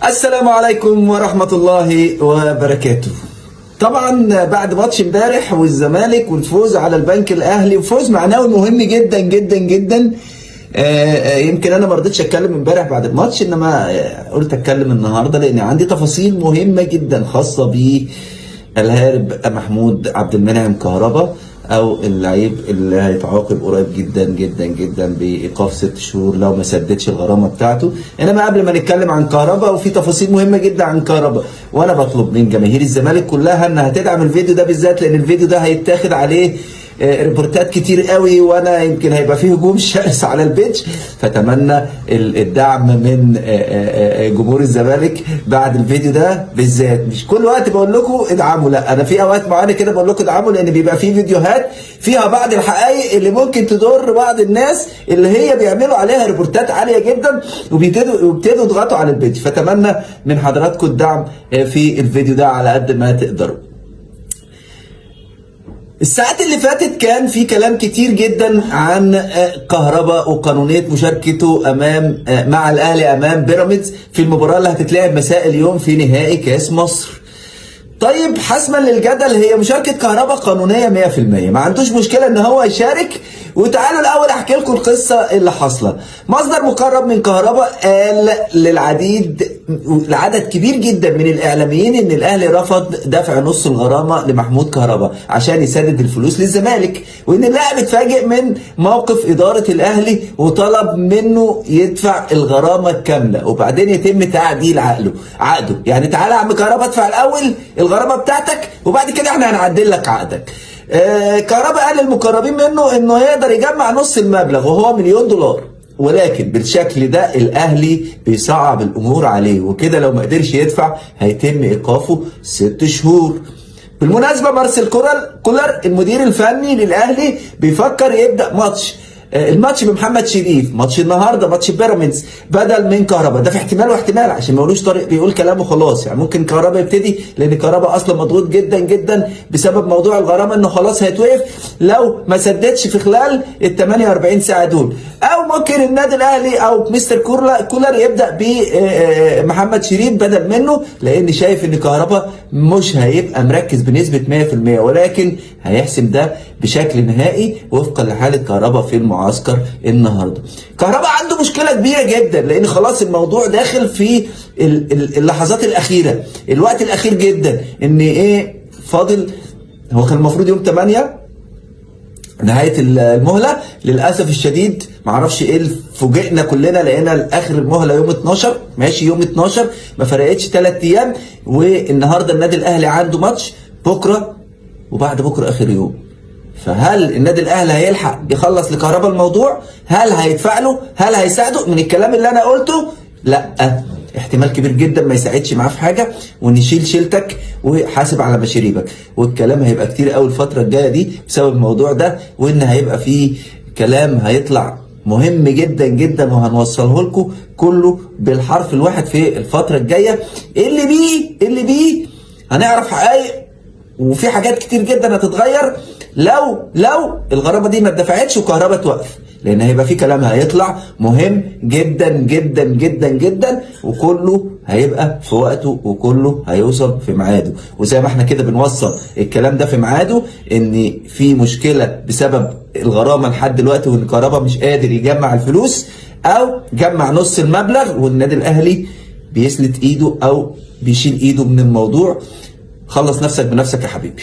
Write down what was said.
السلام عليكم ورحمة الله وبركاته. طبعا بعد ماتش امبارح والزمالك والفوز على البنك الاهلي وفوز معنوي مهم جدا جدا جدا. يمكن انا ما رضيتش اتكلم امبارح بعد الماتش، انما قلت اتكلم النهارده لان عندي تفاصيل مهمه جدا خاصه بالهارب محمود عبد المنعم كهربا، او اللعيب اللي هيتعاقب قريب جدا جدا جدا بايقاف 6 شهور لو ما سددش الغرامه بتاعته. انما قبل ما نتكلم عن كهربا، وفي تفاصيل مهمه جدا عن كهربا، وانا بطلب من جماهير الزمالك كلها انها تدعم الفيديو ده بالذات، لان الفيديو ده هيتاخد عليه ريبورتات كتير قوي، وانا يمكن هيبقى فيه هجوم شرس على البيتش، فاتمنى الدعم من جمهور الزمالك بعد الفيديو ده بالذات. مش كل وقت بقول لكم ادعموا، لا، انا في اوقات معينه كده بقول لكم ادعموا، لان بيبقى فيه فيديوهات فيها بعض الحقائق اللي ممكن تضر بعض الناس اللي هي بيعملوا عليها ريبورتات عاليه جدا وبيبتدوا يضغطوا على البيتش. فاتمنى من حضراتكم الدعم في الفيديو ده على قد ما تقدروا. الساعات اللي فاتت كان في كلام كتير جدا عن كهربا وقانونية مشاركته مع الاهلي امام بيراميدز في المباراة اللي هتتلعب مساء اليوم في نهائي كاس مصر. طيب، حسما للجدل، هي مشاركة كهربا قانونية 100%، ما عندوش مشكلة ان هو يشارك. وتعالوا الاول احكي لكم القصة اللي حاصلة. مصدر مقرب من كهربا قال لعدد كبير جدا من الاعلاميين ان الاهلي رفض دفع نص الغرامة لمحمود كهربا عشان يسدد الفلوس للزمالك، وان اللاعب اتفاجئ من موقف ادارة الاهلي وطلب منه يدفع الغرامة الكاملة وبعدين يتم تعديل عقده. يعني تعالى يا عم كهربا ادفع الاول الغرامة بتاعتك وبعد كده احنا هنعدل لك عقدك. كهربا قال للمقربين منه انه يقدر يجمع نص المبلغ وهو $1,000,000، ولكن بالشكل ده الاهلي بيصعب الامور عليه، وكده لو ما قدرش يدفع هيتم ايقافه 6 شهور. بالمناسبه مارسيل كولر المدير الفني للاهلي بيفكر يبدا الماتش بمحمد شريف، ماتش النهارده، ماتش بيراميدز، بدل من كهربا. ده في احتمال واحتمال، عشان ما يقولوش طارق بيقول كلامه خلاص. يعني ممكن كهربا يبتدي، لان كهربا اصلا مضغوط جدا جدا بسبب موضوع الغرامه، انه خلاص هيتوقف لو ما سددش في خلال ال 48 ساعه دول. او ممكن النادي الاهلي او مستر كولر يبدا بمحمد شريف بدل منه، لان شايف ان كهربا مش هيبقى مركز بنسبه 100%، ولكن هيحسم ده بشكل نهائي وفقا لحاله كهربا في المعسكر النهارده. كهربا عنده مشكله كبيره جدا، لان خلاص الموضوع داخل في اللحظات الاخيره، الوقت الاخير جدا، ان فاضل، هو كان المفروض يوم 8 نهايه المهله. للاسف الشديد معرفش ايه، فوجئنا كلنا لقينا اخر المهله يوم 12، ماشي يوم 12 ما فرقتش 3 ايام، والنهارده النادي الاهلي عنده ماتش بكره وبعد بكره اخر يوم. فهل النادي الاهلي هيلحق يخلص لكهربا الموضوع؟ هل هيدفع له؟ هل هيساعده؟ من الكلام اللي انا قلته لا، احتمال كبير جدا ما يساعدش معاه في حاجه، ونشيل شيلتك وحاسب على مشاريبك. والكلام هيبقى كتير قوي الفتره الجايه دي بسبب الموضوع ده، وان هيبقى فيه كلام هيطلع مهم جدا جدا وهنوصله لكم كله بالحرف الواحد في الفتره الجايه، اللي بيه هنعرف حقائق، وفي حاجات كتير جدا هتتغير لو الغرامه دي ما اتدفعتش وكهربا توقف، لان هيبقى في كلام هيطلع مهم جدا جدا جدا جدا، وكله هيبقى في وقته وكله هيوصل في ميعاده. وزي ما احنا كده بنوصل الكلام ده في ميعاده، ان في مشكله بسبب الغرامه لحد دلوقتي، وان كهربا مش قادر يجمع الفلوس او جمع نص المبلغ، والنادي الاهلي بيسلت ايده او بيشيل ايده من الموضوع. خلص نفسك بنفسك يا حبيبي.